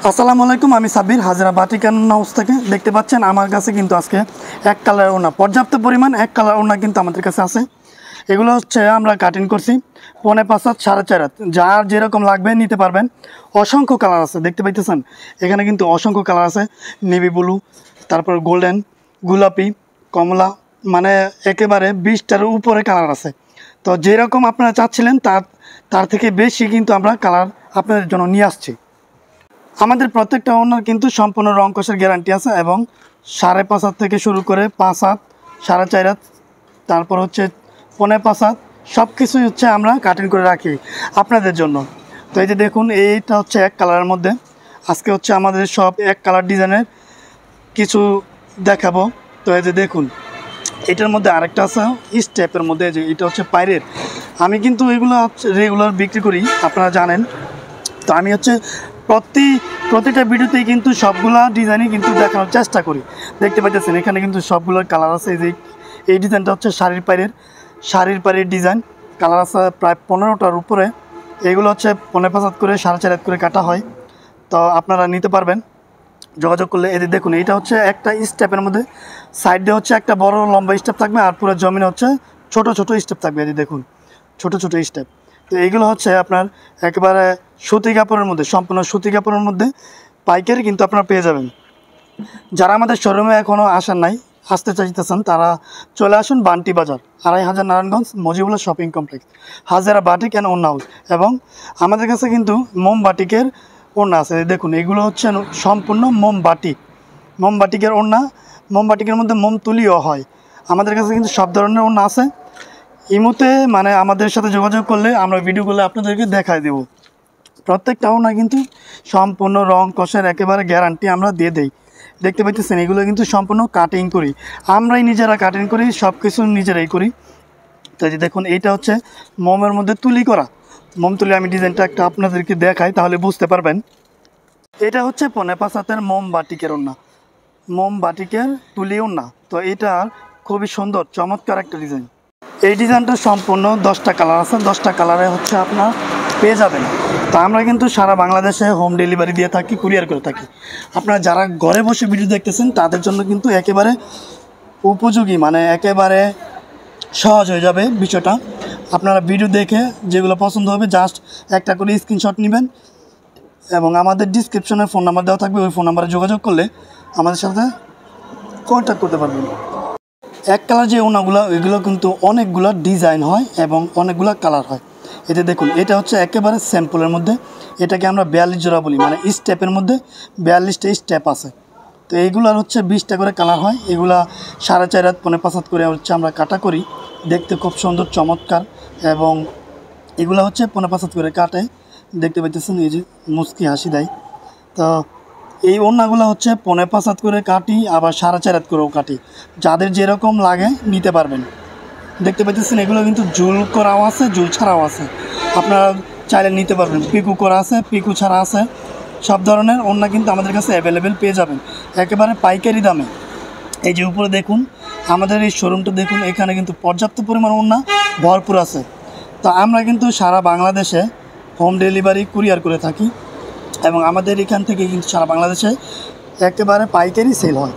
আসসালামু আলাইকুম, আমি সাব্বির হাজরা বাটিক হাউস থেকে। দেখতে পাচ্ছেন আমার কাছে কিন্তু আজকে এক কালার ওড়না, পর্যাপ্ত পরিমাণ এক কালার ওড়না কিন্তু আমাদের কাছে আছে। এগুলো হচ্ছে আমরা কাটিং করছি 5.5 হাত 4.5 হাত, যার যেরকম লাগবে নিতে পারবেন। অসংখ্য কালার আছে, দেখতে পাইতেছেন এখানে কিন্তু অসংখ্য কালার আছে। নেভি ব্লু, তারপর গোল্ডেন, গোলাপি, কমলা, মানে একেবারে 20টার উপরে কালার আছে। তো যেরকম আপনারা চাচ্ছিলেন তার থেকে বেশি কিন্তু আমরা কালার আপনাদের জন্য নিয়ে আসছি। আমাদের প্রত্যেকটা ওড়নার কিন্তু সম্পূর্ণ রং কষের গ্যারান্টি আছে এবং 5.5 হাত থেকে শুরু করে 5 হাত, 4.5 হাত, তারপর হচ্ছে 5.5 হাত, সব কিছুই হচ্ছে আমরা কাটিং করে রাখি আপনাদের জন্য। তো এই যে দেখুন, এইটা হচ্ছে এক কালারের মধ্যে। আজকে হচ্ছে আমাদের সব এক কালার ডিজাইনের কিছু দেখাবো। তো এই যে দেখুন, এটার মধ্যে আরেকটা আছে স্টেপের মধ্যে, যে এটা হচ্ছে পাইরের। আমি কিন্তু এগুলো রেগুলার বিক্রি করি, আপনারা জানেন। তো আমি হচ্ছে প্রতিটা ভিডিওতেই কিন্তু সবগুলা ডিজাইনই কিন্তু দেখানোর চেষ্টা করি। দেখতে পাইতেছেন এখানে কিন্তু সবগুলোর কালার আছে। এই ডিজাইনটা হচ্ছে শাড়ির পাড়ের ডিজাইন, কালার আছে প্রায় 15টার উপরে। এইগুলো হচ্ছে 5.5 হাত করে 4.5 হাত করে কাটা হয়। তো আপনারা নিতে পারবেন যোগাযোগ করলে। এদের দেখুন, এটা হচ্ছে একটা স্টেপের মধ্যে, সাইডে হচ্ছে একটা বড় লম্বা স্টেপ থাকবে, আর পুরো জমিনে হচ্ছে ছোট ছোট স্টেপ থাকবে। এদের দেখুন, ছোট ছোট স্টেপ। তো এইগুলো হচ্ছে আপনার একেবারে সুতি কাপড়ের মধ্যে, সম্পূর্ণ সুতি কাপড়ের মধ্যে পাইকারি কিন্তু আপনারা পেয়ে যাবেন। যারা আমাদের শোরুমে এখনও আসেন নাই, আসতে চাইতেছেন, তারা চলে আসুন বান্টি বাজার, 2.5 Narayanganj, Mojibullah shopping complex, Hazara batik and ওড়না হাউস। এবং আমাদের কাছে কিন্তু মোম বাটিকের ওড়না আছে। দেখুন, এগুলো হচ্ছে সম্পূর্ণ মোমবাটিকের ওড়না। মোমবাটিকের মধ্যে মোম তুলিও হয়। আমাদের কাছে কিন্তু সব ধরনের ওড়না আছে। ইমোতে মানে আমাদের সাথে যোগাযোগ করলে আমরা ভিডিওগুলো আপনাদেরকে দেখায় দেব। প্রত্যেকটা ওড়না কিন্তু সম্পূর্ণ রং কষের একেবারে গ্যারান্টি আমরা দিয়ে দেই। দেখতে পাইতেছেন এগুলো কিন্তু সম্পূর্ণ কাটিং করি, আমরাই নিজেরা কাটিং করি, সব কিছু নিজেরাই করি। তো যে দেখুন, এইটা হচ্ছে মোমের মধ্যে তুলি করা। মোম তুলি আমি ডিজাইনটা একটা আপনাদেরকে দেখাই, তাহলে বুঝতে পারবেন। এটা হচ্ছে 5.5 হাতের মোমবাটিকের ওড়না, মোমবাটিকের তুলি ওড়না। তো এটার খুবই সুন্দর চমৎকার একটা ডিজাইন। এই ডিজাইনটা সম্পূর্ণ 10টা কালার আছে, 10টা কালারে হচ্ছে আপনার পেয়ে যাবেন। তো আমরা কিন্তু সারা বাংলাদেশে হোম ডেলিভারি দিয়ে থাকি, কুরিয়ার করে থাকি। আপনারা যারা ঘরে বসে ভিডিও দেখতেছেন তাদের জন্য কিন্তু একেবারে উপযোগী, মানে একেবারে সহজ হয়ে যাবে বিষয়টা। আপনারা ভিডিও দেখে যেগুলো পছন্দ হবে জাস্ট একটা করে স্ক্রিনশট নেবেন এবং আমাদের ডিসক্রিপশনে ফোন নাম্বার দেওয়া থাকবে, ওই ফোন নাম্বারে যোগাযোগ করলে আমাদের সাথে কন্ট্যাক্ট করতে পারবেন। এক কালার যে ওড়নাগুলো, এগুলো কিন্তু অনেকগুলো ডিজাইন হয় এবং অনেকগুলো কালার হয়। এতে দেখুন, এটা হচ্ছে একেবারে স্যাম্পলের মধ্যে, এটাকে আমরা 42 জোড়া বলি, মানে স্টেপের মধ্যে 42টা স্টেপ আছে। তো এইগুলার হচ্ছে 20টা করে কালার হয়। এগুলা 4.5 হাত 5.5 হাত করে হচ্ছে আমরা কাটা করি, দেখতে খুব সুন্দর চমৎকার। এবং এগুলো হচ্ছে 5.5 হাত করে কাটে, দেখতে পাইতেছেন এই যে মুচকি হাসি দেয়। তো এই ওড়নাগুলো হচ্ছে 5.5 হাত করে কাটি, আবার 4.5 হাত করেও কাটি, যাদের যেরকম লাগে নিতে পারবেন। দেখতে পাচ্ছেন এগুলো কিন্তু ঝুল করাও আছে, ঝুল ছাড়াও আছে, আপনারা চাইলে নিতে পারবেন। পিকু করা আছে, পিকু ছাড়া আছে, সব ধরনের ওড়না কিন্তু আমাদের কাছে অ্যাভেলেবেল পেয়ে যাবেন একেবারে পাইকারি দামে। এই যে উপরে দেখুন, আমাদের এই শোরুমটা দেখুন, এখানে কিন্তু পর্যাপ্ত পরিমাণ ওড়না ভরপুর আছে। তো আমরা কিন্তু সারা বাংলাদেশে হোম ডেলিভারি কুরিয়ার করে থাকি এবং আমাদের এখান থেকে কিন্তু সারা বাংলাদেশে একেবারে পাইকারি সেল হয়।